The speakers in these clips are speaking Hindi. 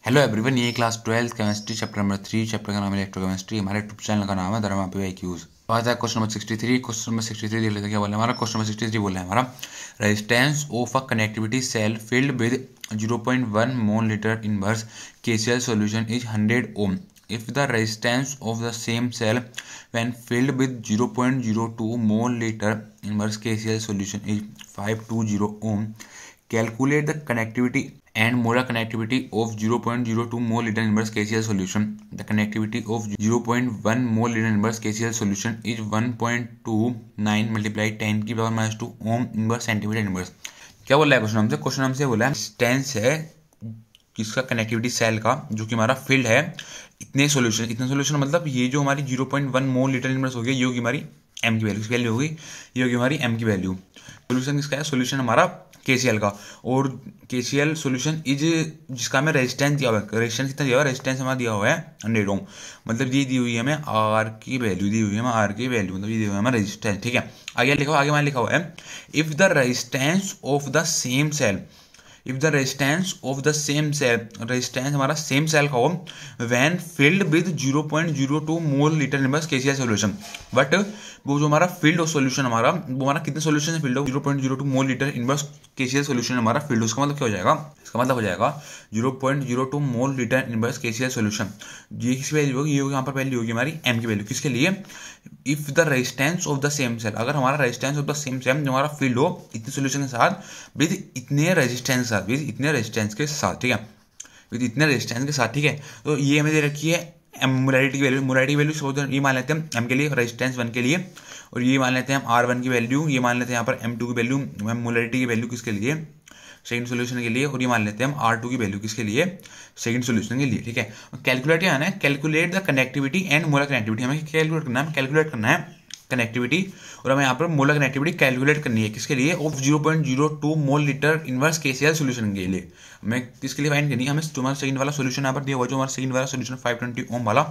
हेलो एवरीवन, ये class 12 chemistry chapter number 3, chapter का नाम है इलेक्ट्रोकेमिस्ट्री। हमारे यूट्यूब चैनल का नाम है धर्मा PYQs। बात है क्वेश्चन नंबर 63। क्वेश्चन नंबर 63 देख लेते हैं क्या बोला है हमारा। क्वेश्चन नंबर 63 बोला है हमारा, resistance of a conductivity cell filled with 0.1 mole litre inverse KCl solution is 100 ohm if the resistance of the same cell when filled with 0.02 mole liter inverse KCl solution is 520 ohm. Calculate the connectivity and molar connectivity of 0.02 mole liter inverse KCl solution. The connectivity of 0.1 mole liter inverse KCl solution is 1.29 multiplied 10 की power minus 2 ohm inverse centimetre inverse. क्या बोला है क्वेश्चन हमसे? क्वेश्चन हमसे बोला है डिस्टेंस है किसका, कनेक्टिविटी सेल का, जो कि हमारा फील्ड है इतने सॉल्यूशन मतलब ये जो हमारी 0.1 मोल लीटर इनवर्स हो गई, ये होगी हमारी एम की वैल्यू होगी, ये होगी हमारी एम की वैल्यू। सोल्यूशन किसका है? सोल्यूशन हमारा KCl का। और KCl सोल्यूशन इज जिसका हमें रेजिस्टेंस दिया हुआ है। रेजिस्टेंस कितना दिया हुआ है? रेजिस्टेंस हमारा दिया हुआ है 100 ओम। मतलब ये दी हुई है हमें R की वैल्यू, दी हुई है हमें R की वैल्यू, मतलब ये दी हुई है हमें रेजिस्टेंस। ठीक है, आगे लिखा हुआ, आगे हमारा लिखा हुआ है if the resistance of the same cell, if the resistance of the same cell, resistance हमारा सेम सेल का हो when filled with 0.02 mole litre inverse KCl solution. But वो जो हमारा फील्ड ऑफ सॉल्यूशन हमारा, वो हमारा कितने सॉल्यूशन से फील्ड हो? 0.02 mole litre inverse KCl solution हमारा फील्ड। उसका मतलब क्या हो जाएगा? इसका मतलब हो जाएगा 0.02 mole litre inverse KCl solution. ये किस वैल्यू होगी? ये होगी यहाँ पर वैल्यू होगी हमारी एम की वैल्यू। किसके लिए? If the resistance of the same cell, अगर हमारा resistance of the same cell जो हमारा फील्ड हो इतने सॉल्यूशन के साथ विद इतने रेजिस्टेंस के साथ, विद इतने रेजिस्टेंस के साथ, ठीक है, विद इतने रेजिस्टेंस के साथ, ठीक है। तो ये हमें दे रखी है मोलैरिटी की वैल्यू। मोलैरिटी की वैल्यू सपोज ये मान लेते हैं एम के लिए, रेजिस्टेंस 1 के लिए, और ये मान लेते हैं हम R1 की वैल्यू, ये मान लेते हैं यहाँ पर M2 की वैल्यू, मोलैरिटी की वैल्यू किसके लिए? सेकंड सॉल्यूशन के लिए। और ये मान लेते हैं हम R2 की वैल्यू किसके लिए? सेकंड सॉल्यूशन के लिए। ठीक है, कैलकुलेट क्या है? Calculate the connectivity and molar connectivity. हमें कैलकुलेट करना है, कैलकुलेट करना है कनेक्टिविटी, और हमें यहाँ पर मोलर कनेक्टिविटी कैलकुलेट करनी है। किसके लिए? Of 0.02 mole litre inverse KCl solution के लिए। हमें किसके लिए फाइंड करनी है? हमें जो हमारा सेकंड वाला सॉल्यूशन यहाँ पर दिया हुआ, जो हमारा सेकंड वाला सॉल्यूशन 520 ओम वाला,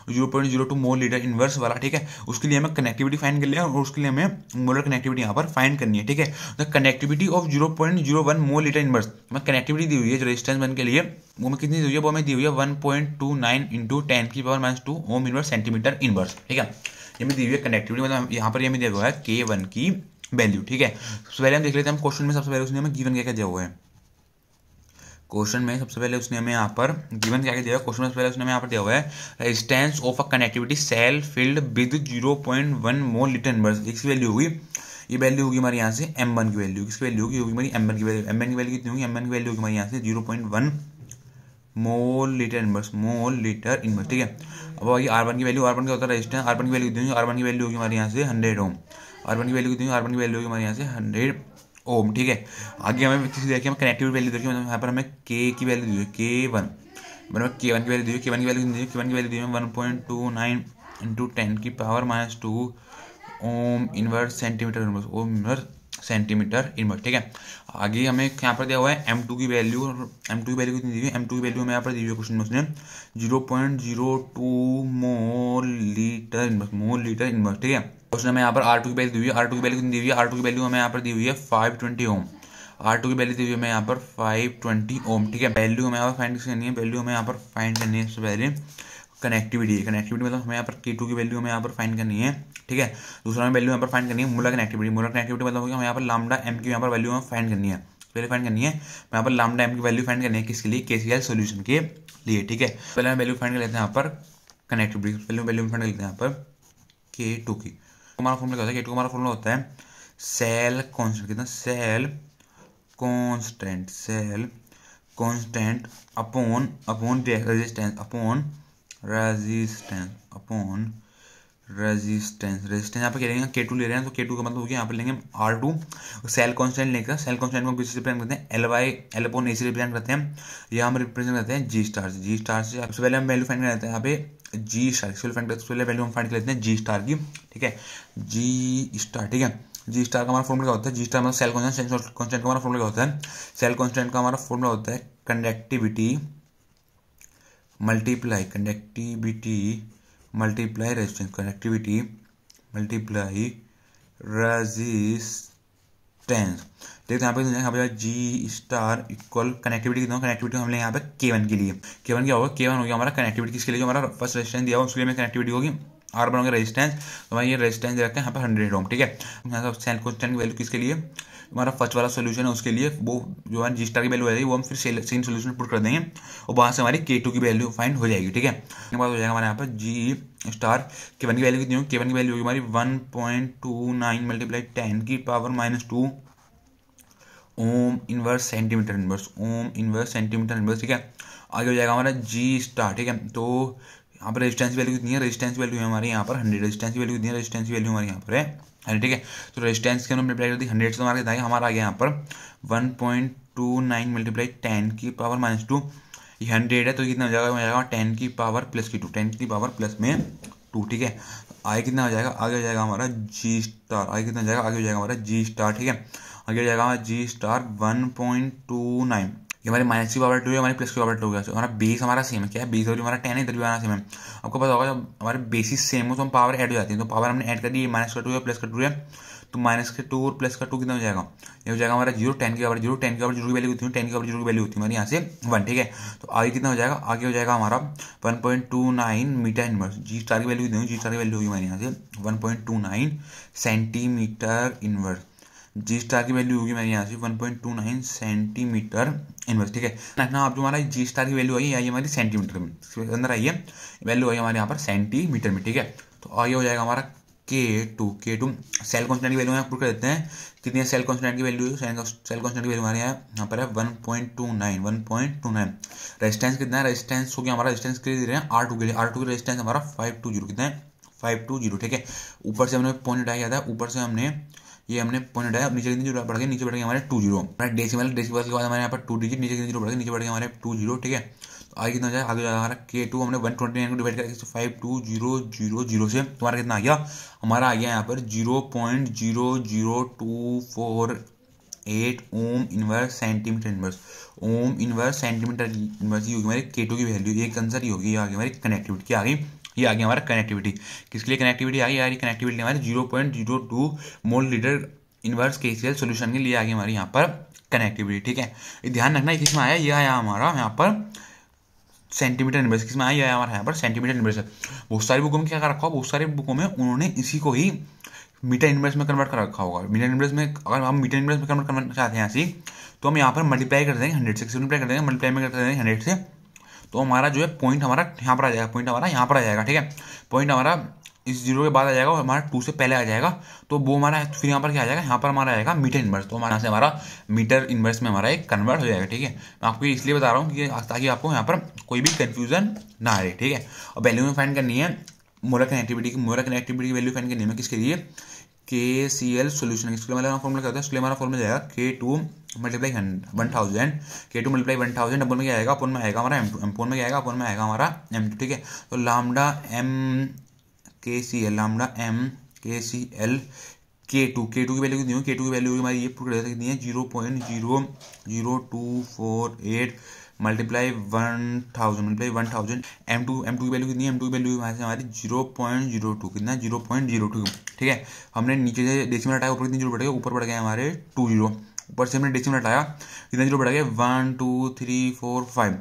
0.02 मोल लीटर इनवर्स वाला, ठीक है, उसके लिए हमें कनेक्टिविटी फाइंड कर लिया, और उसके लिए हमें मोलर कनेक्टिविटी यहाँ पर फाइंड करनी है। ठीक है, the connectivity of 0.01 mole litre inverse, हमें कनेक्टिविटी दी हुई है जो रेजिस्टेंस 1 के लिए, वो हमें कितनी दी हुई है? वो हमें दी हुई है 1.29 इंटू 10 की power minus 2 ohm inverse centimetre inverse. ठीक है, ये में दी हुई है कनेक्टिविटी, मतलब यहाँ पर ये में दिया हुआ है K1 की वैल्यू। ठीक है, सबसे पहले हम देख लेते हैं, हम क्वेश्चन में सबसे पहले उसने हमें गिवन क्या दिया हुआ है। क्वेश्चन में सबसे पहले उसने हमें यहाँ पर गिवन क्या दिया हुआ है? क्वेश्चन में सबसे पहले उसने हमें यहाँ पर दिया हुआ है resistance of a conductivity cell filled with 0.1 mole litre inverse. इसकी वैल्यू होगी, ये वैल्यू होगी हमारी यहाँ से M1 की वैल्यू। किसकी वैल्यू होगी? हमारी M1 की वैल्यू। M1 की वैल्यू कितनी होगी? M1 की वैल्यू होगी हमारी यहाँ से 0.1 मोल लीटर इनवर्स, मोल लीटर इनवर्स। ठीक है, अब आगे R1 की वैल्यू, R1 क्या होता है? रेजिस्टेंस। R1 की वैल्यू कितनी होगी? R1 की वैल्यू होगी हमारे यहाँ से 100 ओम। R1 की वैल्यू कितनी होगी? R1 की वैल्यू होगी हमारे यहाँ से 100 ओम। ठीक है, आगे हमें किसी देखिए, हमें कनेक्टिविटी वैल्यू देखिए, मतलब यहाँ पर हमें K की वैल्यू दी है K1, मतलब K1 की वैल्यू दी है। K1 की वैल्यू कितनी है? K1 की वैल्यू दी है 1.29 इंटू 10 की power minus 2 ohm inverse centimetre inverse, ohm inverse centimetre inverse. ठीक है, आगे हमें यहाँ पर दिया हुआ है M2 की वैल्यू, और M2 की वैल्यू कितनी दी है? M2 की वैल्यू हमें यहाँ पर दी हुई है क्वेश्चन में उसने 0.02 मोल लीटर इनवर्स, मोल लीटर इनवर्स। ठीक है, उसने हमें यहाँ पर R2 की वैल्यू दी हुई है। R2 की वैल्यू कितनी दी हुई है? R2 की वैल्यू हमें यहाँ पर दी हुई है 520 ओम। R2 की वैल्यू दी हुई है हमें यहाँ पर 520 ओम। ठीक है, वैल्यू हमें यहाँ पर फाइंड करनी है, वैल्यू हमें यहाँ पर फाइंड करनी है सबसे पहले कनेक्टिविटी। कनेक्टिविटी मतलब हमें यहाँ पर K2 की वैल्यू हमें यहाँ पर फाइंड करनी है। ठीक है, दूसरा हमें वैल्यू यहाँ पर फाइंड करनी है मोलर कनेक्टिविटी। मोलर कनेक्टिविटी मतलब हमें यहाँ पर लैम्डा M की यहाँ पर वैल्यू हमें फाइंड करनी है, पहले फाइंड करनी है यहाँ पर लैम्डा M की वैल्यू फाइंड करनी है। किसके लिए? KCl सॉल्यूशन के लिए। ठीक है, पहले हम वैल्यू फाइंड कर लेते हैं यहाँ पर कनेक्टिविटी, पहले वैल्यू फाइंड कर लेते हैं यहाँ पर K2 की। हमारा फॉर्मूला क्या होता है? K2 हमारा फॉर्मूला होता है सेल कांस्टेंट, कितना? Cell constant, cell constant upon resistance, upon resistance, upon resistance. Resistance यहाँ पे क्या लेंगे? K2 ले रहे हैं, तो K2 का मतलब हो गया यहाँ पर लेंगे R2। सेल कांस्टेंट लेकर, सेल कांस्टेंट को किससे रिप्रेजेंट करते हैं? L अपॉन A से रिप्रेजेंट करते हैं। यहाँ हम रिप्रेजेंट करते हैं G स्टार से। G स्टार से सबसे पहले हम वैल्यू फाइंड कर लेते हैं यहाँ पे G स्टार, सबसे पहले वैल्यू हम फाइंड कर लेते हैं G स्टार की। ठीक है, G स्टार। ठीक है, G स्टार का हमारा फॉर्मूला क्या होता है? G स्टार मतलब सेल कांस्टेंट, कांस्टेंट का हमारा फॉर्मूला क्या होता है? सेल कांस्टेंट का हमारा फॉर्मूला होता है conductivity multiply, conductivity multiply resistance, connectivity multiply resistance. Resistance. देखते यहाँ पे जी स्टार इक्वल कनेक्टिविटी कितना, कनेक्टिविटी हम ले यहाँ पे K1 के लिए। K1 क्या होगा, K1 हो गया हमारा कनेक्टिविटी किसके लिए, जो हमारा फर्स्ट रेजिस्टेंस दिया हुआ उसके लिए में कनेक्टिविटी होगी। R बनोगे रेजिस्टेंस, तो हमारा ये रेजिस्टेंस रखते हैं यहाँ पे 100 ओम, ठीक है। यहाँ पे सेल कॉन्स्टेंट की वैल्यू किसके लिए, हमारा फर्स्ट वाला सोल्यूशन है उसके लिए, वो जो है जी स्टार की वैल्यू है वो हम फिर सेम सोल्यूशन पुट कर देंगे और वहाँ से हमारी K2 की वैल्यू फाइंड हो जाएगी, ठीक है। उसके बाद हो जाएगा हमारे यहाँ पर जी स्टार K1 की वैल्यू कितनी होगी, K1 की वैल्यू होगी हमारी 1.29 मल्टीप्लाई 10 की power -2 ohm inverse centimetre inverse, ohm inverse centimetre inverse, ठीक है। आगे हो जाएगा हमारा जी स्टार, ठीक है। तो यहाँ पर रेजिस्टेंस वैल्यू कितनी है, रेजिस्टेंस वैल्यू है हमारे यहाँ पर 100, रेजिस्टेंस वैल्यू कितनी है, रेजिस्टेंस वैल्यू हमारे यहाँ पर है, ठीक है। तो रेजिस्टेंस के हमने मल्टीप्लाई कर दी 100 से, हमारा कितना है, हमारा आ गया यहाँ पर 1.29 मल्टीप्लाई 10 की पावर -2, ये 100 है तो कितना हो जाएगा 10 की पावर प्लस की 2, 10 की पावर प्लस में 2, ठीक है। आगे कितना हो जाएगा, आगे हो जाएगा हमारा जी स्टार, आगे कितना हो जाएगा, आगे हो जाएगा हमारा जी स्टार, ठीक है। आगे हो जाएगा हमारा जी स्टार 1.29, ये हमारे माइनस की पावर 2 है, हमारी प्लस की पावर 2 है। हमारा बेस हमारा सेम है, क्या है, बेस और हमारा 10 है, इधर भी हमारा सेम है। आपको पता होगा जब हमारे बेसिस सेम हो तो हम पावर ऐड हो जाती है, तो पावर हमने ऐड कर दी, माइनस का 2 है प्लस का 2 है, तो माइनस के 2 और प्लस का 2 कितना हो जाएगा, ये हो जाएगा हमारा 0, 10 की पावर 0, 10 की पावर 0 की वैल्यू होती है, 10 की पावर 0 की वैल्यू होती है हमारी यहाँ से 1, ठीक है। तो आगे कितना हो जाएगा, आगे हो जाएगा हमारा 1.29 मीटर इनवर्स, जी स्टार की वैल्यू कितनी, जी स्टार की वैल्यू होगी हमारे यहाँ से 1.29 सेंटीमीटर इनवर्स, जी स्टार की वैल्यू होगी मेरे यहाँ से 1.29 सेंटीमीटर इनवर्स, ठीक है। रखना आप जो हमारा जी स्टार की वैल्यू आई है हमारी सेंटीमीटर में, इसके अंदर आई है वैल्यू आई हमारे यहाँ पर सेंटीमीटर में, ठीक है। तो आगे हो जाएगा हमारा K2 सेल कॉन्स्टेंट की वैल्यू यहाँ पुट कर देते हैं, कितनी है सेल कॉन्स्टेंट की वैल्यू, सेल कॉन्स्टेंट की वैल्यू हमारे यहाँ पर है 1.29। रेजिस्टेंस कितना है, रेजिस्टेंस हो गया हमारा, रेजिस्टेंस के लिए दे रहे हैं R2 के लिए, R2 की रेजिस्टेंस हमारा 520, कितना है 520, ठीक है। ऊपर से हमने पॉइंट हटाया था, ऊपर से हमने ये हमने पॉइंट हटाया, नीचे कितनी जीरो बढ़ गई, नीचे बढ़ गए हमारे 20, डेसिमल के बाद हमारे यहाँ पर 2 डिजिट, नीचे कितनी जीरो बढ़ गई, नीचे बढ़ गए हमारे 20, ठीक है। तो आगे कितना जाए, आगे हमारा K2 हमने 129 को डिवाइड करके 52000 से तुम्हारा कितना आ गया, हमारा आ गया यहाँ पर 0.00248 ohm inverse centimetre inverse, ohm inverse centimetre inverse, ये होगी हमारी K2 की वैल्यू, एक आंसर ही होगी, ये आ गई हमारी कनेक्टिविटी, क्या आ गई, ये आ गया हमारा कनेक्टिविटी। किसके लिए कनेक्टिविटी आ गई, यार कनेक्टिविटी हमारी 0.02 mole litre inverse KCl solution के लिए आ गई हमारी यहाँ पर कनेक्टिविटी, ठीक है। ये ध्यान रखना, किसमें आया, ये आया हमारा यहाँ पर सेंटीमीटर इनवर्स, किसमें आया, हमारे यहाँ पर सेंटीमीटर इनवर्स है। बहुत सारी बुकों में क्या कर रखा हो, बहुत सारी बुकों में उन्होंने इसी को ही मीटर इनवर्स में कन्वर्ट कर रखा होगा। मीटर इनवर्स में अगर हम मीटर इनवर्स में कन्वर्ट करना चाहते हैं ऐसी, तो हम यहाँ पर मल्टीप्लाई कर देंगे 100 से, मल्टीप्लाई कर देंगे, मल्टीप्लाई में कर देंगे 100 से, तो हमारा जो है पॉइंट हमारा यहाँ पर आ जाएगा, पॉइंट हमारा यहाँ पर आ जाएगा, ठीक है। पॉइंट हमारा इस जीरो के बाद आ जाएगा और हमारा 2 से पहले आ जाएगा, तो वो हमारा फिर यहाँ पर क्या आ जाएगा, यहाँ पर हमारा आएगा मीटर इनवर्स, तो हमारे यहाँ से हमारा मीटर इनवर्स में हमारा एक कन्वर्ट हो जाएगा, ठीक है। मैं आपको इसलिए बता रहा हूँ कि ताकि आपको यहाँ पर कोई भी कंफ्यूजन ना आए, ठीक है। और वैल्यू में फाइंड करनी है मोलर कनेक्टिविटी की, मोलर कनेक्टिविटी की वैल्यू फाइंड करनी है किसके लिए, KCl सोल्यूशन, इसके लिए हमारा फॉर्मूला करते हैं, इसके लिए हमारा फॉर्मूला जाएगा K2 multiply 1000, K2 multiply 1000, double में क्या आएगा, अपन में आएगा हमारा M2, अपन में क्या आएगा, अपन में आएगा हमारा M2, ठीक है। तो lambda M KCl, lambda M KCl K2 की वैल्यू कितनी होगी, K2 की वैल्यू हमारी ये पुट कर देते कितनी है 0.00248 मल्टीप्लाई 1000 M2 की वैल्यू कितनी है, M2 की वैल्यू हमारी 0.02, कितना 0.02, ठीक है। हमने नीचे से डेसिमल हटाया, ऊपर कितनी जीरो बढ़ गया, ऊपर बढ़ गया हमारे 20, ऊपर से हमने डेसिमल हटाया, कितना जीरो बढ़ गया 1 2 3 4 5,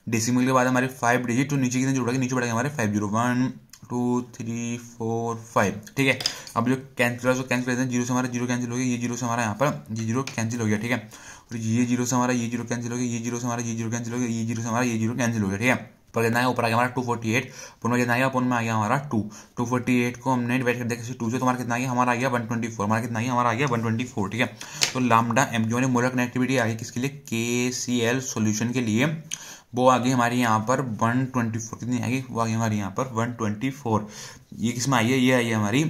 डेसिमल के बाद हमारे 5 डिजिट, तो नीचे कितने जीरो बढ़ गए, नीचे बढ़ गए हमारे 50, 1 2 3 4 5, ठीक है। अब जो कैंसिल हो कैंसिल करते हैं, जीरो से हमारा जीरो कैंसिल हो गया, ये जीरो से हमारा यहाँ पर ये जीरो कैंसिल हो गया, ठीक है। और ये जीरो से हमारा ये जीरो कैंसिल हो गया, ये जीरो से हमारा ये जीरो कैंसिल हो गया, ये जीरो से हमारा ये जीरो कैंसिल हो गया, ठीक है। ऊपर कितना है, ऊपर आ गया हमारा 248, पुन में कितना आ गया, पुन में आ गया हमारा 248 को हमने डिवाइड कर दिया किसी 2 से, तो हमारा कितना आ गया, हमारा आ गया 124, हमारा कितना आ गया, हमारा आ गया 124, ठीक है। तो लैम्डा M जो मोलर कनेक्टिविटी आ गई किसके लिए, KCl सोल्यूशन के लिए, वो आ गई हमारी यहाँ पर 124, कितनी आ गई, वो आ गई हमारी यहाँ पर 124। ये किस में आई है, ये आई है हमारी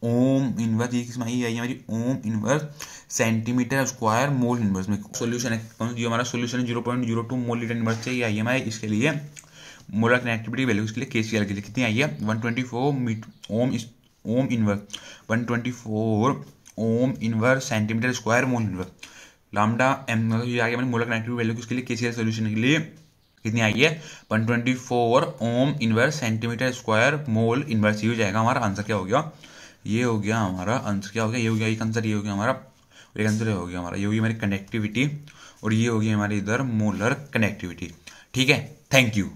ओम इनवर्स, ये किस में आई है हमारी ohm inverse centimetre square mole inverse में सोल्यूशन है, जो हमारा सोल्यूशन है 0.02 मोल लीटर इनवर्स से ये आई है हमारे, इसके लिए मोलर कनेक्टिविटी वैल्यू इसके लिए KCl के लिए कितनी आई है 124 ohm inverse 124 ohm inverse centimetre square mole inverse. Lambda M ये आ गया हमारी मोलर कनेक्टिविटी वैल्यू किसके लिए, KCl सोल्यूशन के लिए कितनी आई है 124 ohm inverse centimetre square mole inverse. ये हो जाएगा हमारा आंसर, क्या हो गया, ये हो गया हमारा आंसर, क्या हो गया, ये हो गया एक आंसर, ये हो गया हमारा एक आंसर हो गया हमारा, ये होगी हमारी कनेक्टिविटी और ये होगी हमारी इधर मोलर कनेक्टिविटी। ठीक है, थैंक यू।